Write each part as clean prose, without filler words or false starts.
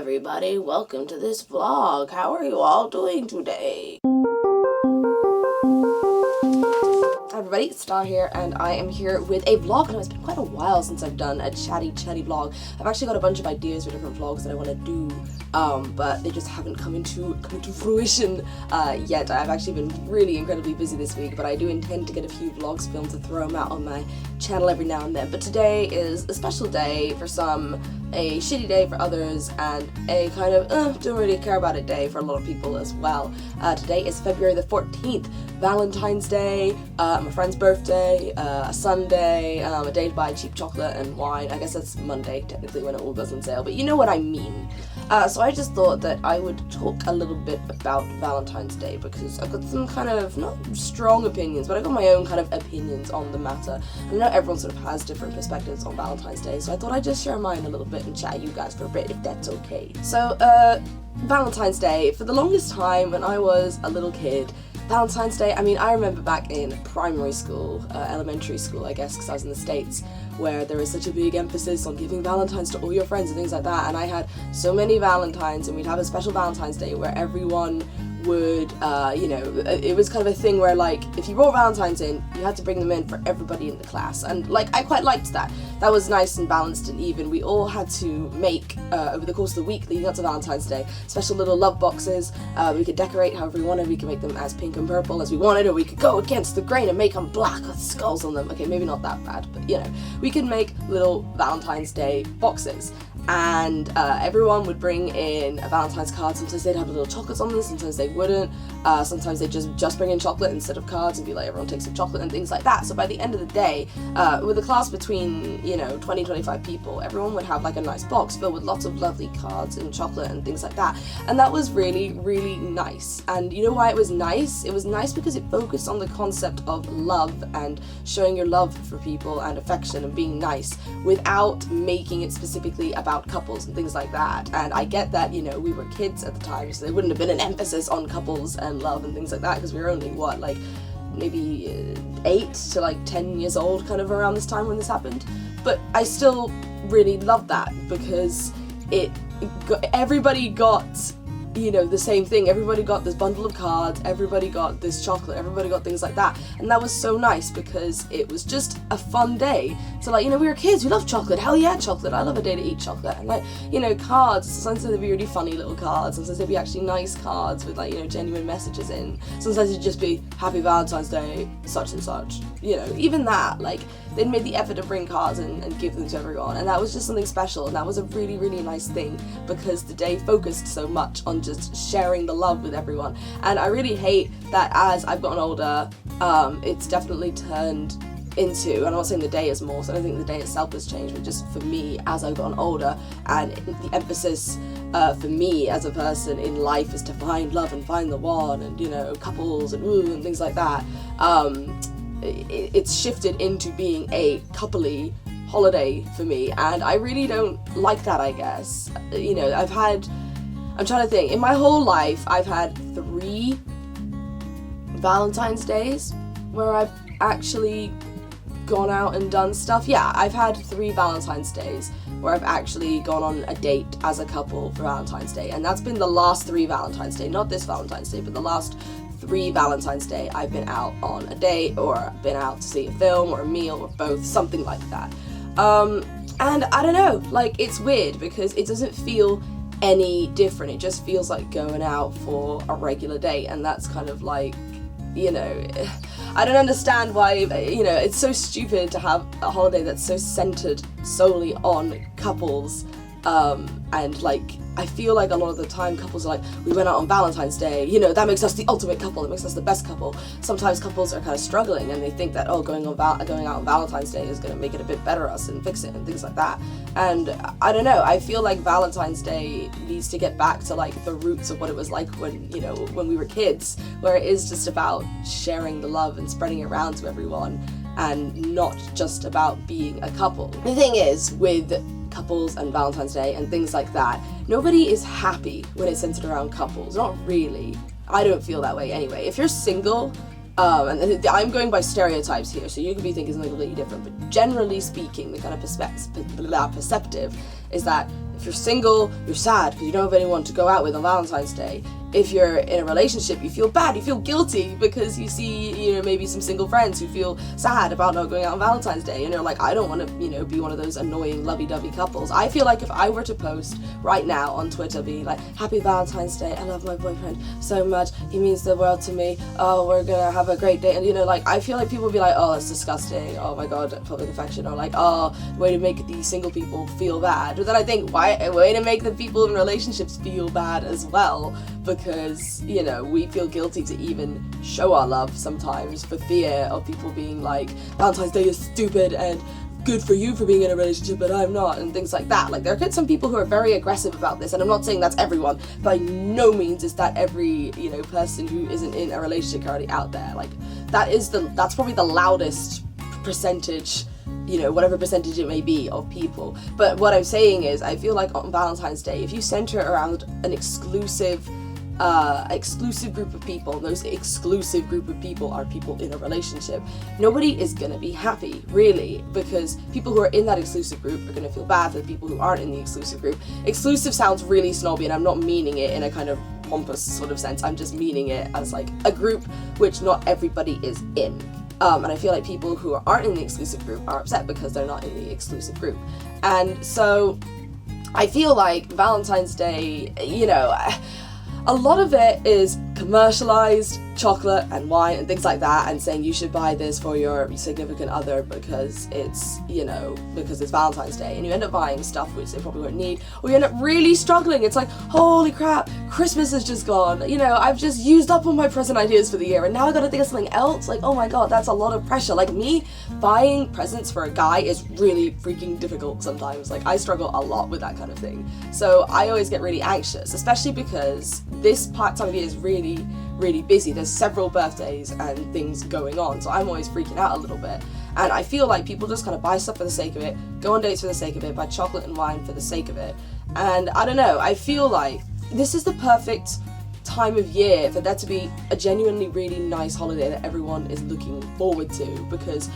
everybody, welcome to this vlog. How are you all doing today? Hi everybody, it's Star here, and I am here with a vlog. I know it's been quite a while since I've done a chatty vlog. I've actually got a bunch of ideas for different vlogs that I want to do, but they just haven't come into fruition yet. I've actually been really incredibly busy this week, but I do intend to get a few vlogs filmed to throw them out on my channel every now and then. But today is a special day for some, a shitty day for others, and a kind of don't really care about it day for a lot of people as well. Today is February the 14th, Valentine's Day, my friend's birthday, a Sunday, a day to buy cheap chocolate and wine. I guess that's Monday technically when it all goes on sale, but you know what I mean. So I just thought that I would talk a little bit about Valentine's Day because I've got some kind of, not strong opinions, but I've got my own kind of opinions on the matter. I know everyone sort of has different perspectives on Valentine's Day, so I thought I'd just share mine a little bit and chat you guys for a bit, if that's okay. So, Valentine's Day, for the longest time when I was a little kid, Valentine's Day, I mean, I remember back in primary school, elementary school, I guess, because I was in the States, where there was such a big emphasis on giving Valentines to all your friends and things like that, and I had so many Valentines, and we'd have a special Valentine's Day where everyone would, you know, it was kind of a thing where, like, if you brought Valentines in, you had to bring them in for everybody in the class, and, like, I quite liked that. That was nice and balanced and even. We all had to make, over the course of the week leading up to Valentine's Day, special little love boxes. We could decorate however we wanted. We could make them as pink and purple as we wanted, or we could go against the grain and make them black with skulls on them. Okay, maybe not that bad, but, you know, we could make little Valentine's Day boxes. And everyone would bring in a Valentine's card. Sometimes they'd have little chocolates on them, sometimes they wouldn't. Sometimes they'd just bring in chocolate instead of cards and be like, everyone takes some chocolate and things like that. So by the end of the day, with a class between, you know, 20-25 people, everyone would have like a nice box filled with lots of lovely cards and chocolate and things like that. And that was really, really nice. And you know why it was nice? It was nice because it focused on the concept of love and showing your love for people and affection and being nice without making it specifically about couples and things like that. And I get that, you know, we were kids at the time, so there wouldn't have been an emphasis on couples and love and things like that, because we were only, what, like, maybe 8 to like 10 years old kind of around this time when this happened. But I still really loved that because everybody got, you know, the same thing. Everybody got this bundle of cards, everybody got this chocolate, everybody got things like that. And that was so nice because it was just a fun day. So, like, you know, we were kids, we loved chocolate. Hell yeah, chocolate. I love a day to eat chocolate. And, like, you know, cards, sometimes they'd be really funny little cards, sometimes they'd be actually nice cards with, like, you know, genuine messages in. Sometimes it'd just be Happy Valentine's Day, such and such. You know, even that, like, they'd made the effort to bring cards and give them to everyone, and that was just something special, and that was a really, really nice thing because the day focused so much on just sharing the love with everyone. And I really hate that as I've gotten older, it's definitely turned into, and I'm not saying the day is more, so I don't think the day itself has changed, but just for me as I've gotten older, and the emphasis for me as a person in life is to find love and find the one, and, you know, couples and ooh and things like that. It's shifted into being a coupley holiday for me, and I really don't like that, I guess. You know, I'm trying to think, in my whole life I've had 3 Valentine's Days where I've actually gone out and done stuff. Yeah, I've had 3 Valentine's Days where I've actually gone on a date as a couple for Valentine's Day, and that's been the last 3 Valentine's Day, not this Valentine's Day, but the last 3 Valentine's Day I've been out on a date, or been out to see a film or a meal or both, something like that. And I don't know, like, it's weird because it doesn't feel any different. It just feels like going out for a regular date, and that's kind of like, you know, I don't understand why, you know, it's so stupid to have a holiday that's so centered solely on couples. And, like, I feel like a lot of the time couples are like, we went out on Valentine's Day, you know, that makes us the ultimate couple, it makes us the best couple. Sometimes couples are kind of struggling and they think that, oh, going out on Valentine's Day is going to make it a bit better us and fix it and things like that. And I don't know, I feel like Valentine's Day needs to get back to, like, the roots of what it was like when, you know, when we were kids, where it is just about sharing the love and spreading it around to everyone, and not just about being a couple. The thing is, with couples and Valentine's Day and things like that, nobody is happy when it's centered around couples. Not really. I don't feel that way anyway. If you're single, And I'm going by stereotypes here, so you could be thinking something completely different, but generally speaking, the kind of perceptive is that if you're single, you're sad because you don't have anyone to go out with on Valentine's Day. If you're in a relationship, you feel bad, you feel guilty because you see, maybe some single friends who feel sad about not going out on Valentine's Day, and you're like, I don't want to, be one of those annoying lovey-dovey couples. I feel like if I were to post right now on Twitter, be like, Happy Valentine's Day, I love my boyfriend so much, he means the world to me, oh, we're gonna have a great day, and I feel like people would be like, oh, that's disgusting, oh my god, public affection, or like, oh, way to make these single people feel bad. But then I think, way to make the people in relationships feel bad as well, because, we feel guilty to even show our love sometimes for fear of people being like, Valentine's Day is stupid and good for you for being in a relationship but I'm not, and things like that. Like, there are some people who are very aggressive about this, and I'm not saying that's everyone, by no means is that every, person who isn't in a relationship currently out there. Like, that's probably the loudest percentage, whatever percentage it may be of people. But what I'm saying is, I feel like on Valentine's Day, if you center around an exclusive group of people, and those exclusive group of people are people in a relationship, nobody is gonna be happy, really, because people who are in that exclusive group are gonna feel bad for the people who aren't in the exclusive group. Exclusive sounds really snobby, and I'm not meaning it in a kind of pompous sort of sense. I'm just meaning it as like a group which not everybody is in. And I feel like people who aren't in the exclusive group are upset because they're not in the exclusive group. And so I feel like Valentine's Day, a lot of it is commercialized chocolate and wine and things like that, and saying you should buy this for your significant other because it's, because it's Valentine's Day, and you end up buying stuff which they probably won't need, or you end up really struggling. It's like, holy crap, Christmas is just gone, I've just used up all my present ideas for the year, and now I gotta think of something else. Like, oh my god, that's a lot of pressure. Like, me buying presents for a guy is really freaking difficult sometimes. Like, I struggle a lot with that kind of thing, so I always get really anxious, especially because this time of year is really busy. There's several birthdays and things going on, so I'm always freaking out a little bit. And I feel like people just kind of buy stuff for the sake of it, go on dates for the sake of it, buy chocolate and wine for the sake of it. And I don't know, I feel like this is the perfect time of year for there to be a genuinely really nice holiday that everyone is looking forward to, because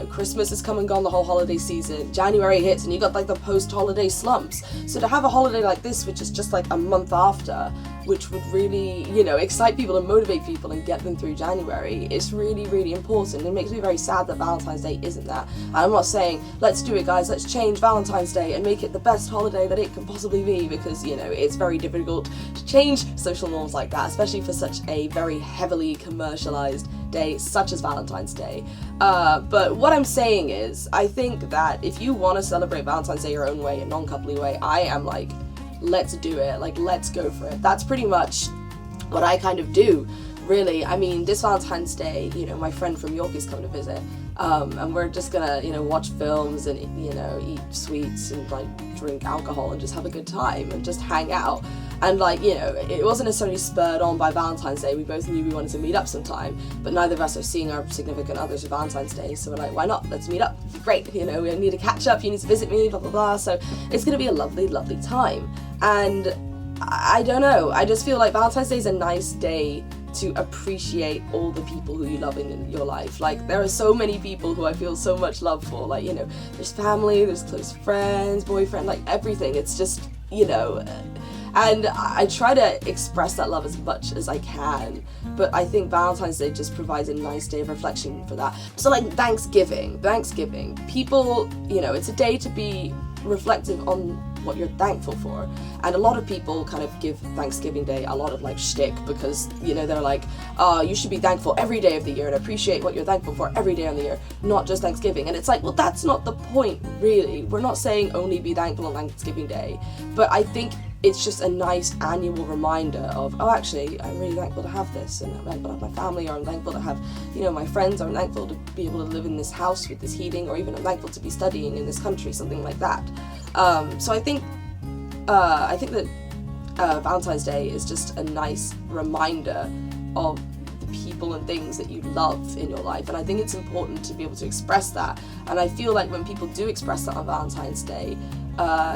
Christmas has come and gone, the whole holiday season, January hits, and you got like the post-holiday slumps. So to have a holiday like this, which is just like a month after, which would really, excite people and motivate people and get them through January, it's really, really important. It makes me very sad that Valentine's Day isn't that. And I'm not saying, let's do it guys, let's change Valentine's Day and make it the best holiday that it can possibly be, because, it's very difficult to change social norms like that, especially for such a very heavily commercialized day such as Valentine's Day. But what I'm saying is, I think that if you want to celebrate Valentine's Day your own way, a non-coupley way, I am like, let's do it, like, let's go for it. That's pretty much what I kind of do, really. I mean, this Valentine's Day, my friend from York is coming to visit, and we're just gonna, watch films and, eat sweets and, like, drink alcohol and just have a good time and just hang out. And, like, it wasn't necessarily spurred on by Valentine's Day. We both knew we wanted to meet up sometime, but neither of us are seeing our significant others for Valentine's Day, so we're like, why not? Let's meet up. It'd be great. We need to catch up. You need to visit me, blah, blah, blah. So it's gonna be a lovely, lovely time. And I don't know, I just feel like Valentine's Day is a nice day to appreciate all the people who you love in your life. Like, there are so many people who I feel so much love for. Like, there's family, there's close friends, boyfriend, like everything. It's just, and I try to express that love as much as I can, but I think Valentine's Day just provides a nice day of reflection for that. So like Thanksgiving, people, it's a day to be reflective on what you're thankful for, and a lot of people kind of give Thanksgiving Day a lot of like shtick, because they're like, you should be thankful every day of the year and appreciate what you're thankful for every day of the year, not just Thanksgiving. And it's like, well, that's not the point, really. We're not saying only be thankful on Thanksgiving Day, but I think it's just a nice annual reminder of, oh, actually, I'm really thankful to have this, and I'm thankful to have my family, or I'm thankful to have, my friends, or I'm thankful to be able to live in this house with this heating, or even I'm thankful to be studying in this country, something like that. So I think that Valentine's Day is just a nice reminder of the people and things that you love in your life, and I think it's important to be able to express that. And I feel like when people do express that on Valentine's Day,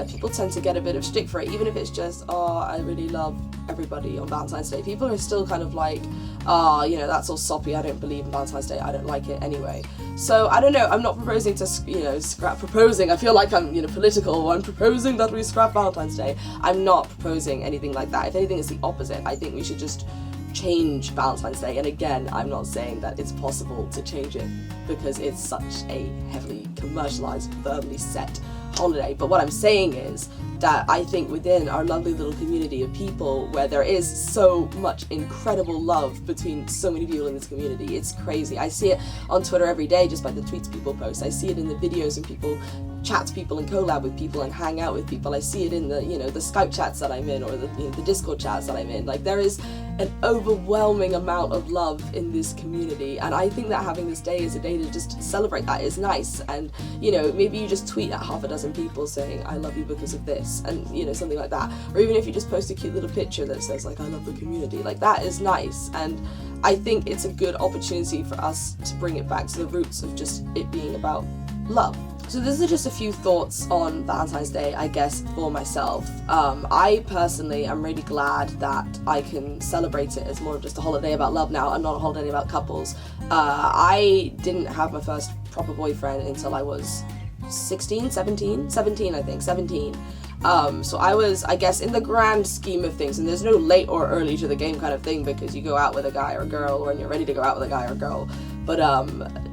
people tend to get a bit of shtick for it, even if it's just, oh, I really love everybody on Valentine's Day. People are still kind of like, oh, you know, that's all soppy, I don't believe in Valentine's Day, I don't like it anyway. So, I don't know, I'm not proposing to, you know, I feel like I'm, you know, political, I'm proposing that we scrap Valentine's Day. I'm not proposing anything like that. If anything, it's the opposite. I think we should just change Valentine's Day, and again, I'm not saying that it's possible to change it because it's such a heavily commercialized, firmly set holiday, but what I'm saying is that I think within our lovely little community of people where there is so much incredible love between so many people in this community, it's crazy. I see it on Twitter every day just by the tweets people post. I see it in the videos and people chat to people and collab with people and hang out with people. I see it in the, you know, the Skype chats that I'm in, or the, you know, the Discord chats that I'm in. Like, there is an overwhelming amount of love in this community, and I think that having this day as a day to just celebrate that is nice. And, you know, maybe you just tweet at half a dozen people saying, I love you because of this, and, you know, something like that. Or even if you just post a cute little picture that says, like, I love the community, like, that is nice. And I think it's a good opportunity for us to bring it back to the roots of just it being about love. So these are just a few thoughts on Valentine's Day, I guess, for myself. I personally am really glad that I can celebrate it as more of just a holiday about love now and not a holiday about couples. I didn't have my first proper boyfriend until I was 17, I think, 17. So I was, I guess, in the grand scheme of things, and there's no late or early to the game kind of thing because you go out with a guy or a girl when you're ready to go out with a guy or a girl. But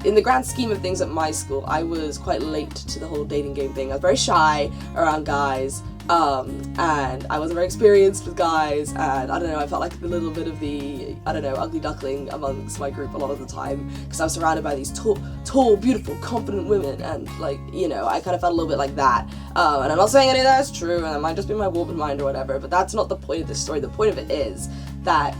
in the grand scheme of things at my school, I was quite late to the whole dating game thing. I was very shy around guys, and I wasn't very experienced with guys, and I don't know, I felt like a little bit of the, I don't know, ugly duckling amongst my group a lot of the time, because I was surrounded by these tall, beautiful, confident women, and, like, you know, I kind of felt a little bit like that. And I'm not saying any of that is true, and it might just be my warped mind or whatever, but that's not the point of this story. The point of it is that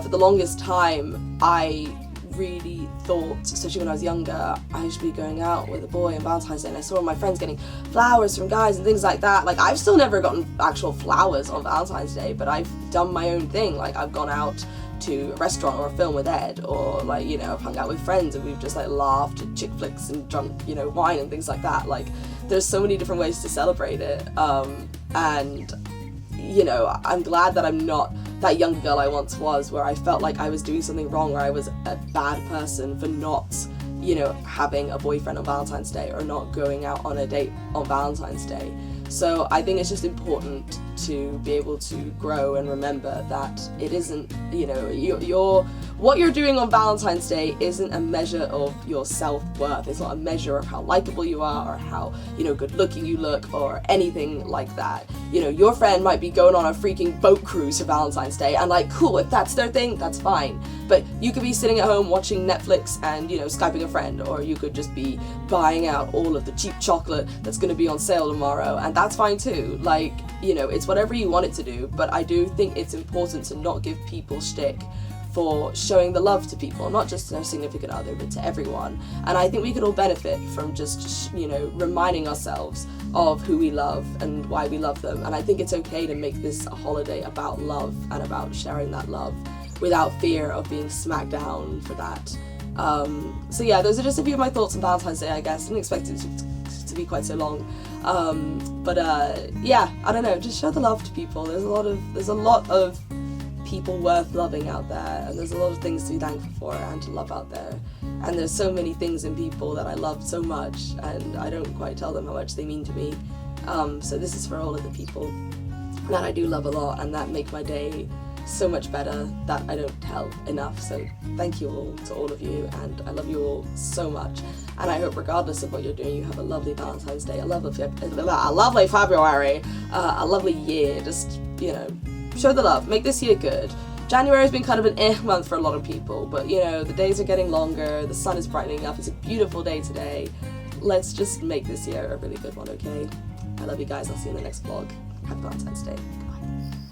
for the longest time, I really thought, especially when I was younger, I should be going out with a boy on Valentine's Day, and I saw all my friends getting flowers from guys and things like that. Like, I've still never gotten actual flowers on Valentine's Day, but I've done my own thing. Like, I've gone out to a restaurant or a film with Ed, or, like, you know, I've hung out with friends and we've just, like, laughed at chick flicks and drunk, you know, wine and things like that. Like, there's so many different ways to celebrate it, and, you know, I'm glad that I'm not that young girl I once was, where I felt like I was doing something wrong, or I was a bad person for not, you know, having a boyfriend on Valentine's Day or not going out on a date on Valentine's Day. So I think it's just important to be able to grow and remember that it isn't, you know, what you're doing on Valentine's Day isn't a measure of your self-worth. It's not a measure of how likable you are or how, you know, good looking you look or anything like that. You know, your friend might be going on a freaking boat cruise for Valentine's Day, and, like, cool, if that's their thing, that's fine. But you could be sitting at home watching Netflix and, you know, Skyping a friend, or you could just be buying out all of the cheap chocolate that's going to be on sale tomorrow, and that's fine too. Like, you know, it's whatever you want it to do, but I do think it's important to not give people shtick for showing the love to people, not just to their significant other, but to everyone. And I think we could all benefit from just, you know, reminding ourselves of who we love and why we love them. And I think it's okay to make this a holiday about love and about sharing that love without fear of being smacked down for that. So yeah, those are just a few of my thoughts on Valentine's Day, I guess. I didn't expect it to be quite so long. Yeah, I don't know, just show the love to people. There's a lot of people worth loving out there, and there's a lot of things to be thankful for and to love out there. And there's so many things in people that I love so much, and I don't quite tell them how much they mean to me. So this is for all of the people that I do love a lot and that make my day so much better, that I don't tell enough. So thank you all to all of you, and I love you all so much. And I hope, regardless of what you're doing, you have a lovely Valentine's Day, a lovely February, a lovely year. Just, you know, show the love, make this year good. January has been kind of an month for a lot of people, but, you know, the days are getting longer, the sun is brightening up, it's a beautiful day today. Let's just make this year a really good one, okay? I love you guys, I'll see you in the next vlog. Happy Valentine's Day. Goodbye.